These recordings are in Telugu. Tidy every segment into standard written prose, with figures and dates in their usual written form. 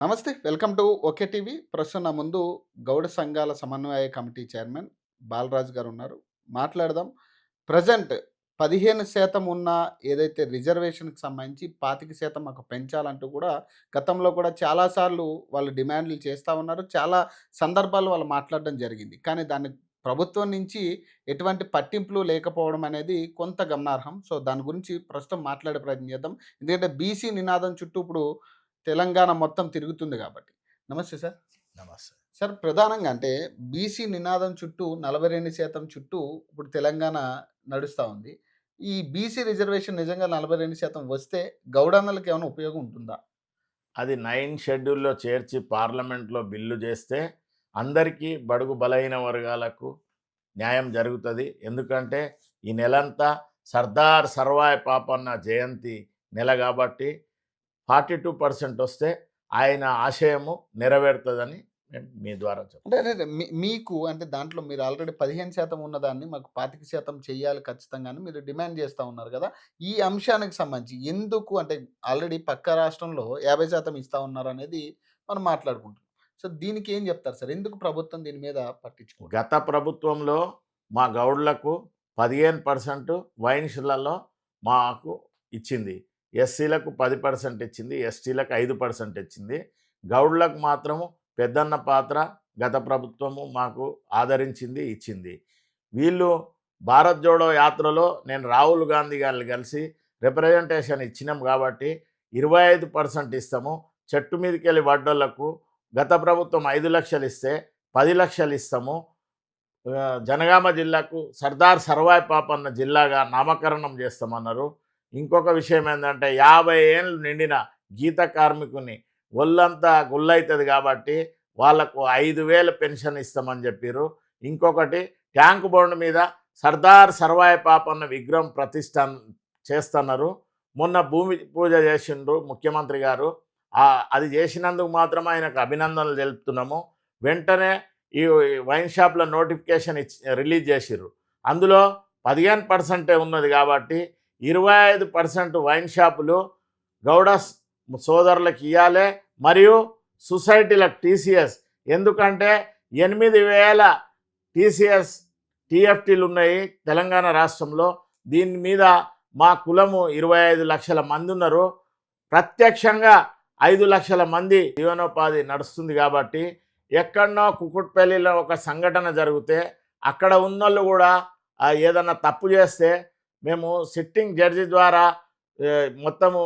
నమస్తే. Welcome to okay TV. ప్రస్తుతం నా ముందు గౌడ సంఘాల సమన్వయ కమిటీ చైర్మన్ బాలరాజు గారున్నారు. మాట్లాడదాం. ప్రెజెంట్ 15% ఉన్న ఏదైతే రిజర్వేషన్‌కి సంబంధించి 25% మాకు పెంచాలంటూ కూడా గతంలో కూడా చాలా సార్లు వాళ్ళు డిమాండ్‌లు చేస్తా ఉన్నారు. చాలా సందర్భాల్లో వాళ్ళు మాట్లాడడం జరిగింది. కానీ దాన్ని ప్రభుత్వం నుంచి ఎటువంటి పట్టింపులు లేకపోవడం అనేది కొంత గమనార్హం. సో, దాని గురించి ప్రస్తుతం మాట్లాడే ప్రయత్నం చేద్దాం. ఎందుకంటే బీసీ నినాదం చుట్టూ ఇప్పుడు తెలంగాణ మొత్తం తిరుగుతుంది గాబట్టి. నమస్తే సార్. నమస్తే. సార్ ప్రధానంగా అంటే బీసీ నినాదం చుట్టూ 42% చుట్టూ ఇప్పుడు తెలంగాణ నడుస్తా ఉంది. ఈ బీసీ రిజర్వేషన్ నిజంగా 42% వస్తే గౌడన్నలకి ఏమైనా ఉపయోగం ఉంటుందా? అది 9 షెడ్యూల్‌లో చేర్చి పార్లమెంట్‌లో బిల్లు చేస్తే అందరికీ బడుగు బలహీన వర్గాలకు న్యాయం జరుగుతది. ఎందుకంటే ఈ నెలంతా సర్దార్ సర్వాయి పాపన్న జయంతి నెల కాబట్టి 42% వస్తే ఆయన ఆశయము నెరవేరుతదని నేను మీ ద్వారా అంటే అదే అదే మీకు అంటే దాంట్లో మీరు ఆల్రెడీ 15% ఉన్నదాన్ని మాకు 25% చెయ్యాలి ఖచ్చితంగా అని మీరు డిమాండ్ చేస్తా ఉన్నారు గదా! ఈ అంశానికి సంబంధించి ఎందుకు అంటే ఆల్రెడీ పక్క రాష్ట్రంలో 50% ఇస్తా ఉన్నారనేది మనం మాట్లాడుకుంటున్నాం. సో, దీనికి ఏం జెప్తారు సార్? ఎందుకు ప్రభుత్వం దీని మీద పట్టించుకోవట్లేదు? గత ప్రభుత్వంలో మా గౌడ్లకు 15% వైన్స్‌లలో మాకు ఇచ్చింది. ఎస్సీలకు 10% ఇచ్చింది. ఎస్టీలకు 5% ఇచ్చింది. గౌడ్లకు మాత్రము పెద్దన్న పాత్ర గత ప్రభుత్వము మాకు ఆదరించింది, ఇచ్చింది. వీళ్ళు భారత్ జోడో యాత్రలో నేను రాహుల్ గాంధీ గారిని కలిసి రిప్రజెంటేషన్ ఇచ్చినాం కాబట్టి 25% ఇస్తాము. చెట్టు మీదకెళ్ళి పడ్డోళ్లకు గత ప్రభుత్వం 5,00,000 ఇస్తే 10,00,000 ఇస్తాము. జనగామ జిల్లాకు సర్దార్ సర్వాయి పాపన్న జిల్లాగా నామకరణం చేస్తామన్నారు. ఇంకొక విషయం ఏంటంటే 50 ఏళ్ళు నిండిన గీత కార్మికుని ఒళ్ళంతా గుల్లైతుంది కాబట్టి వాళ్లకు 5,000 పెన్షన్ ఇస్తామని చెప్పారు. ఇంకొకటి ట్యాంక్ బండ్ మీద సర్దార్ సర్వాయి పాపన్న విగ్రహం ప్రతిష్ఠ చేస్తున్నారు. మొన్న భూమి పూజ చేసిండ్రు ముఖ్యమంత్రి గారు. అది చేసినందుకు మాత్రం ఆయనకు అభినందనలు తెలుపుతున్నాము. వెంటనే ఈ వైన్ షాప్ల నోటిఫికేషన్ రిలీజ్ చేసిర్రు. అందులో 15% ఉన్నది కాబట్టి 25% వైన్ షాపులు గౌడ సోదరులకు ఇవ్వాలి. మరియు సొసైటీలకు టీసీఎస్, ఎందుకంటే 8,000 టీసీఎస్ టీఎఫ్టీలు ఉన్నాయి తెలంగాణ రాష్ట్రంలో. దీని మీద మా కులము 25 లక్షల మంది ఉన్నారు. ప్రత్యక్షంగా 5 లక్షల మంది జీవనోపాధి నడుస్తుంది కాబట్టి ఎక్కడనో కుకుట్పల్లిలో ఒక సంఘటన జరిగితే అక్కడ ఉన్నోళ్ళు కూడా ఏదన్నా తప్పు చేస్తే మేము సిట్టింగ్ జడ్జి ద్వారా మొత్తము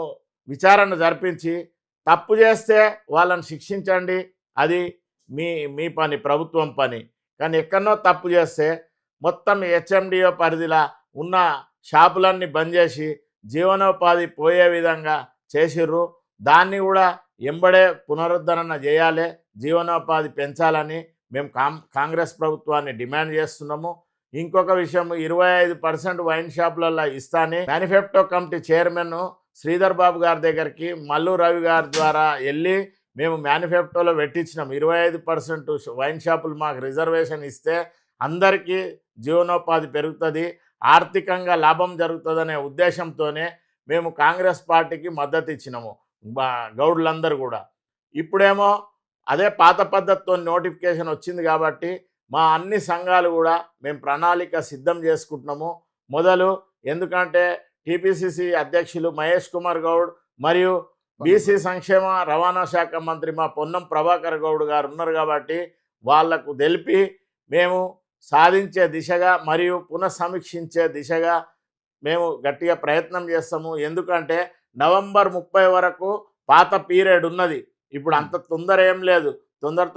విచారణ జరిపించి తప్పు చేస్తే వాళ్ళని శిక్షించండి, అది మీ మీ పని, ప్రభుత్వం పని. కానీ ఎక్కడనో తప్పు చేస్తే మొత్తం హెచ్ఎండిఓ పరిధిలో ఉన్న షాపులన్నీ బంద్ చేసి జీవనోపాధి పోయే విధంగా చేసిర్రు. దాన్ని కూడా ఎంబడే పునరుద్ధరణ చేయాలి, జీవనోపాధి పెంచాలని మేము కాంగ్రెస్ ప్రభుత్వాన్ని డిమాండ్ చేస్తున్నాము. ఇంకొక విషయం, 25% వైన్ షాపులలో ఇస్తాని manifesto committee chairman Sridhar Babu గారి దగ్గరికి మల్లు రవి గారి ద్వారా వెళ్ళి మేము మేనిఫెస్టోలో పెట్టించినాం. 25% వైన్ షాపులు మాకు రిజర్వేషన్ ఇస్తే అందరికీ జీవనోపాధి పెరుగుతుంది, ఆర్థికంగా లాభం జరుగుతుందనే ఉద్దేశంతోనే మేము కాంగ్రెస్ పార్టీకి మద్దతు ఇచ్చినాము గౌడ్లందరూ కూడా. ఇప్పుడేమో అదే పాత పద్ధతితో నోటిఫికేషన్ వచ్చింది కాబట్టి మా అన్ని సంఘాలు కూడా మేము ప్రణాళిక సిద్ధం చేసుకుంటున్నాము. మొదలు ఎందుకంటే టీపీసీసీ అధ్యక్షులు మహేష్ కుమార్ గౌడ్ మరియు బీసీ సంక్షేమ రవాణా శాఖ మంత్రి మా పొన్నం ప్రభాకర్ గౌడ్ గారు ఉన్నారు కాబట్టి వాళ్లకు తెలిపి మేము సాధించే దిశగా మరియు పునఃసమీక్షించే దిశగా మేము గట్టిగా ప్రయత్నం చేస్తాము. ఎందుకంటే నవంబర్ 30 వరకు పాత పీరియడ్ ఉన్నది. ఇప్పుడు అంత తొందర ఏం లేదు,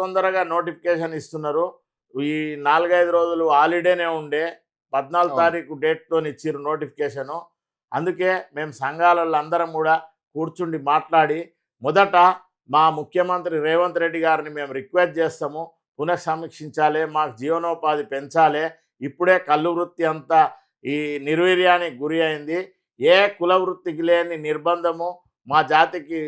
తొందరగా నోటిఫికేషన్ ఇస్తున్నారు. ఈ 4-5 రోజులు హాలిడేనే ఉండే 14 తారీఖు డేట్తో ఇచ్చిర్రు నోటిఫికేషను. అందుకే మేము సంఘాలలో అందరం కూడా కూర్చుండి మాట్లాడి మొదట మా ముఖ్యమంత్రి రేవంత్ రెడ్డి గారిని మేము రిక్వెస్ట్ చేస్తాము, పునఃసమీక్షించాలి, మాకు జీవనోపాధి పెంచాలి. ఇప్పుడే కళ్ళు వృత్తి అంతా ఈ నిర్వీర్యానికి గురి అయింది. ఏ కుల వృత్తికి లేని నిర్బంధము మా జాతికి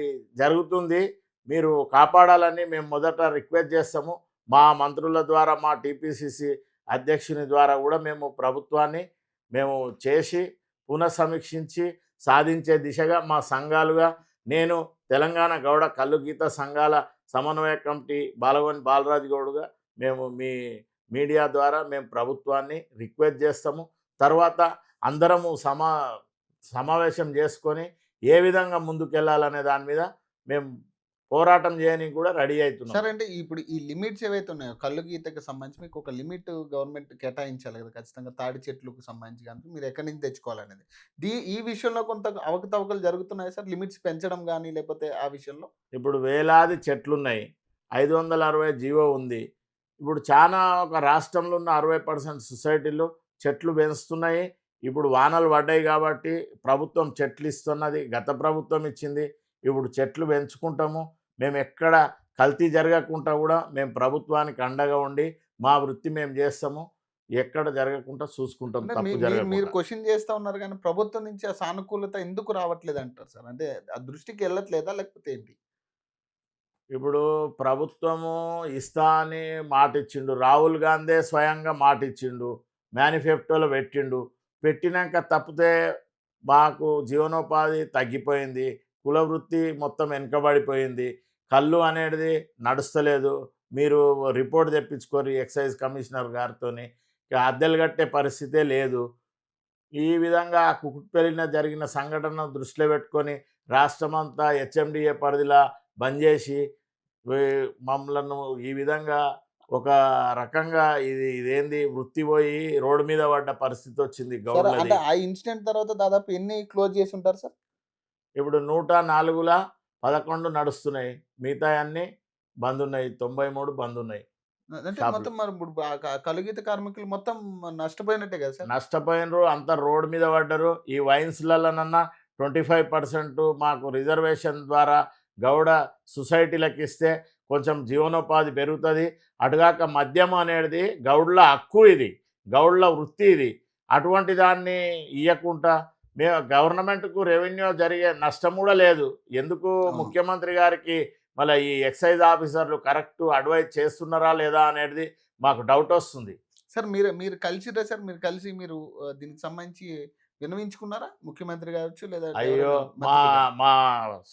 జరుగుతుంది, మీరు కాపాడాలని మేము మొదట రిక్వెస్ట్ చేస్తాము. మా మంత్రుల ద్వారా, మా టీపీసీసీ అధ్యక్షుని ద్వారా కూడా మేము ప్రభుత్వాన్ని చేసి పునఃసమీక్షించి సాధించే దిశగా మా సంఘాలుగా నేను తెలంగాణ గౌడ కల్లు గీత సంఘాల సమన్వయ కమిటీ బాలగోని బాలరాజు గౌడ్గా మేము మీ మీడియా ద్వారా మేము ప్రభుత్వాన్ని రిక్వెస్ట్ చేస్తాము. తర్వాత అందరము సమావేశం చేసుకొని ఏ విధంగా ముందుకెళ్ళాలనే దాని మీద మేము పోరాటం చేయడానికి కూడా రెడీ అవుతున్నాం. సరే అంటే ఇప్పుడు ఈ లిమిట్స్ ఏవైతే ఉన్నాయో కల్లు గీతకి సంబంధించి మీకు ఒక లిమిట్ గవర్నమెంట్ కేటాయించాలి కదా! ఖచ్చితంగా తాడి చెట్లకు సంబంధించి గాని మీరు ఎక్కడి నుంచి తెచ్చుకోవాలనేది. ఈ విషయంలో కొంత అవకతవకలు జరుగుతున్నాయా సార్? లిమిట్స్ పెంచడం గాని లేకపోతే ఆ విషయంలో? ఇప్పుడు వేలాది చెట్లున్నాయి. 560 జీవో ఉంది. ఇప్పుడు చాలా ఒక రాష్ట్రంలో ఉన్న 60% సొసైటీలు చెట్లు పెంచుతున్నాయి. ఇప్పుడు వానలు పడ్డాయి కాబట్టి ప్రభుత్వం చెట్లు ఇస్తున్నది. గత ప్రభుత్వం ఇచ్చింది. ఇప్పుడు చెట్లు పెంచుకుంటాము. మేము ఎక్కడ కల్తీ జరగకుండా కూడా మేము ప్రభుత్వానికి అండగా ఉండి మా వృత్తి మేము చేస్తాము. ఎక్కడ జరగకుండా చూసుకుంటాం అంటే తప్పు మీరు జరగకుండా. క్వెషన్ చేస్తా ఉన్నారు గానీ ప్రభుత్వం నుంచి ఆ సానుకూలత ఎందుకు రావట్లేదంటారు సార్? అంటే ఆ దృష్టికి ఎళ్ళట్లేదా? లేకపోతే ఏంటి? ఇప్పుడు ప్రభుత్వము ఇస్తా అని మాటిచ్చిండు. రాహుల్ గాంధీ స్వయంగా మాటిచ్చిండు. మేనిఫెస్టోలో పెట్టిండు. పెట్టినాక తప్పితే మాకు జీవనోపాధి తగ్గిపోయింది. కుల వృత్తి మొత్తం వెనకబడిపోయింది. కల్లు అనేది నడుస్తలేదు. మీరు రిపోర్ట్ తెప్పించుకోరి ఎక్సైజ్ కమిషనర్ గారితోని. ఇక అద్దెలు కట్టే పరిస్థితే లేదు. ఈ విధంగా కుకుట్పల్లిన జరిగిన సంఘటనను దృష్టిలో పెట్టుకొని రాష్ట్రమంతా హెచ్ఎండిఏ పరిధిలా బంద్ చేసి మమ్మలను ఈ విధంగా ఒక రకంగా ఇదేంది వృత్తి పోయి రోడ్డు మీద పడ్డ పరిస్థితి వచ్చింది సరే గౌడ్లది. అంటే ఆ ఇన్సిడెంట్ తర్వాత దాదాపు ఎన్ని క్లోజ్ చేసుంటారు సార్? ఇప్పుడు 104ల 11 నడుస్తున్నాయి. మిగతాయన్నీ బంద్ ఉన్నాయి. 93 బంద్ ఉన్నాయి అంటే షాపులు. మొత్తం మరి ఇప్పుడు కలుగీత కార్మికులు మొత్తం నష్టపోయినట్టే కదా సార్? నష్టపోయినరు. అంతా రోడ్డు మీద పడ్డరు. ఈ వైన్స్‌లలోనన్నా 25% మాకు రిజర్వేషన్ ద్వారా గౌడ సొసైటీలకు ఇస్తే కొంచెం జీవనోపాధి పెరుగుతుంది. అటుగాక మద్యం అనేది గౌడ్ల హక్కు ఇది. గౌడ్ల వృత్తి ఇది. అటువంటి దాన్ని ఇయ్యకుండా మేము గవర్నమెంట్‌కు రెవెన్యూ జరిగే నష్టం కూడా లేదు. ఎందుకు అవును. ముఖ్యమంత్రి గారికి మళ్ళీ ఈ ఎక్సైజ్ ఆఫీసర్లు కరెక్ట్ అడ్వైజ్ చేస్తున్నారా లేదా అనేది మాకు డౌట్ వస్తుంది. సార్ మీరు కలిసిర్రా సార్? మీరు కలిసి దీనికి సంబంధించి విన్నవించుకున్నారా? ముఖ్యమంత్రి కావచ్చు లేదా అయ్యో! ఎవరైనా మా మంత్రులు గాని? మా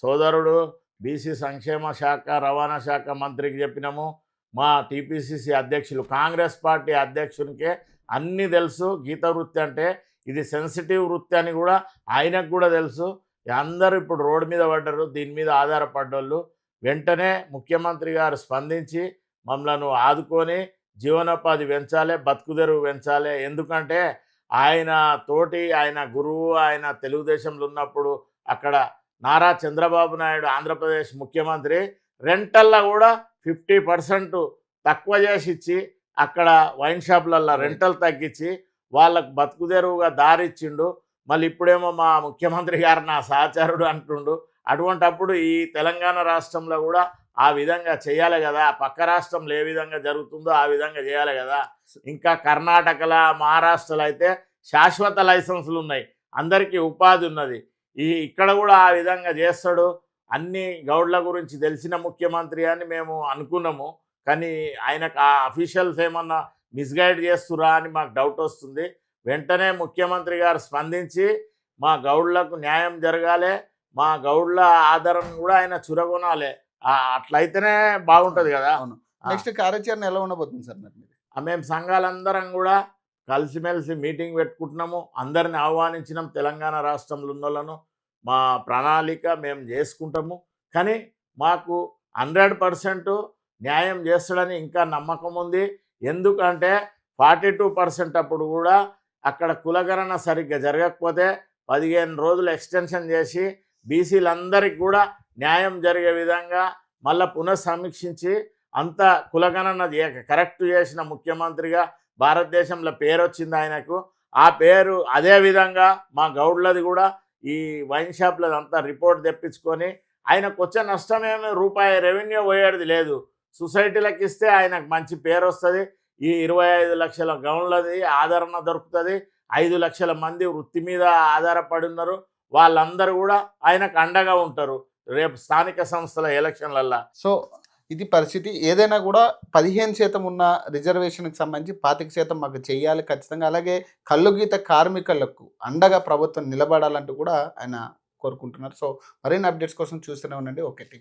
సోదరుడు బీసీ సంక్షేమ శాఖ, రవాణా శాఖ మంత్రికి చెప్పినాము. మా టీపీసీసీ అధ్యక్షులు, కాంగ్రెస్ పార్టీ అధ్యక్షునికే అన్నీ తెలుసు. గీత వృత్తి అంటే ఇది సెన్సిటివ్ వృత్తి అని కూడా ఆయనకు కూడా తెలుసు. అందరూ ఇప్పుడు రోడ్డు మీద పడ్డరు. దీని మీద ఆధారపడ్డోళ్ళు. వెంటనే ముఖ్యమంత్రి గారు స్పందించి మమ్మలను ఆదుకొని జీవనోపాధి పెంచాలి, బతుకుదెరువు పెంచాలి. ఎందుకంటే ఆయన గురువు, ఆయన తెలుగుదేశంలో ఉన్నప్పుడు అక్కడ నారా చంద్రబాబు నాయుడు ఆంధ్రప్రదేశ్ ముఖ్యమంత్రి రెంటల్లో కూడా 50% తక్కువ చేసి ఇచ్చి అక్కడ వైన్ షాపులల్లో రెంటల్ తగ్గించి వాళ్ళకు బతుకుదెరువుగా దారిచ్చిండు. మళ్ళీ ఇప్పుడేమో మా ముఖ్యమంత్రి గారు నా సహచరుడు అంటుండు. అటువంటప్పుడు ఈ తెలంగాణ రాష్ట్రంలో కూడా ఆ విధంగా చేయాలి కదా. పక్క రాష్ట్రంలో ఏ విధంగా జరుగుతుందో ఆ విధంగా చేయాలి కదా. ఇంకా కర్ణాటకలో, మహారాష్ట్రలో అయితే శాశ్వత లైసెన్సులు ఉన్నాయి. అందరికీ ఉపాధి ఉన్నది. ఇక్కడ కూడా ఆ విధంగా చేస్తాడు. అన్ని గౌడ్ల గురించి తెలిసిన ముఖ్యమంత్రి అని మేము అనుకున్నాము. కానీ ఆయనకు ఆ అఫీషియల్స్ ఏమన్నా మిస్గైడ్ చేస్తురా అని మాకు డౌట్ వస్తుంది. వెంటనే ముఖ్యమంత్రి గారు స్పందించి మా గౌడ్లకు న్యాయం జరగాలి, మా గౌడ్ల ఆదరణ కూడా ఆయన చురగొనాలి. అట్లయితేనే బాగుంటుంది కదా. అవును. నెక్స్ట్ కార్యాచరణ ఎలా ఉండబోతుంది సార్ మరి మీది? మేము సంఘాలందరం కూడా కలిసిమెలిసి మీటింగ్ పెట్టుకుంటున్నాము. అందరిని ఆహ్వానించినాం. తెలంగాణ రాష్ట్రంలో ఉన్నోళ్ళను మా ప్రణాళిక మేము చేసుకుంటాము. కానీ మాకు 100% న్యాయం చేస్తాడని ఇంకా నమ్మకం ఉంది. ఎందుకంటే 42% అప్పుడు కూడా అక్కడ కులగణన సరిగ్గా జరగకపోతే 15 రోజులు ఎక్స్టెన్షన్ చేసి బీసీలందరికీ కూడా న్యాయం జరిగే విధంగా మళ్ళీ పునఃసమీక్షించి అంత కులగణన కరెక్ట్ చేసిన ముఖ్యమంత్రిగా భారతదేశంలో పేరు వచ్చింది ఆయనకు. ఆ పేరు అదే విధంగా మా గౌడ్లది కూడా ఈ వైన్ షాప్లది అంతా రిపోర్ట్ తెప్పించుకొని ఆయనకు వచ్చే నష్టమేమి రూపాయి రెవెన్యూ పోయేది లేదు. సొసైటీలకు ఇస్తే ఆయనకు మంచి పేరు వస్తుంది. ఈ 25 లక్షల గౌన్లది ఆదరణ దొరుకుతుంది. 5 లక్షల మంది వృత్తి మీద ఆధారపడి ఉన్నారు. వాళ్ళందరూ కూడా ఆయనకు అండగా ఉంటారు రేపు స్థానిక సంస్థల ఎలక్షన్లల్లో. సో ఇది పరిస్థితి. ఏదైనా కూడా 15% ఉన్న రిజర్వేషన్‌కి సంబంధించి 25% మాకు చెయ్యాలి ఖచ్చితంగా. అలాగే కల్లు గీత కార్మికులకు అండగా ప్రభుత్వం నిలబడాలంటూ కూడా ఆయన కోరుకుంటున్నారు. సో మరిన్ని అప్డేట్స్ కోసం చూస్తూనే ఉండండి ఓకే టీవీ.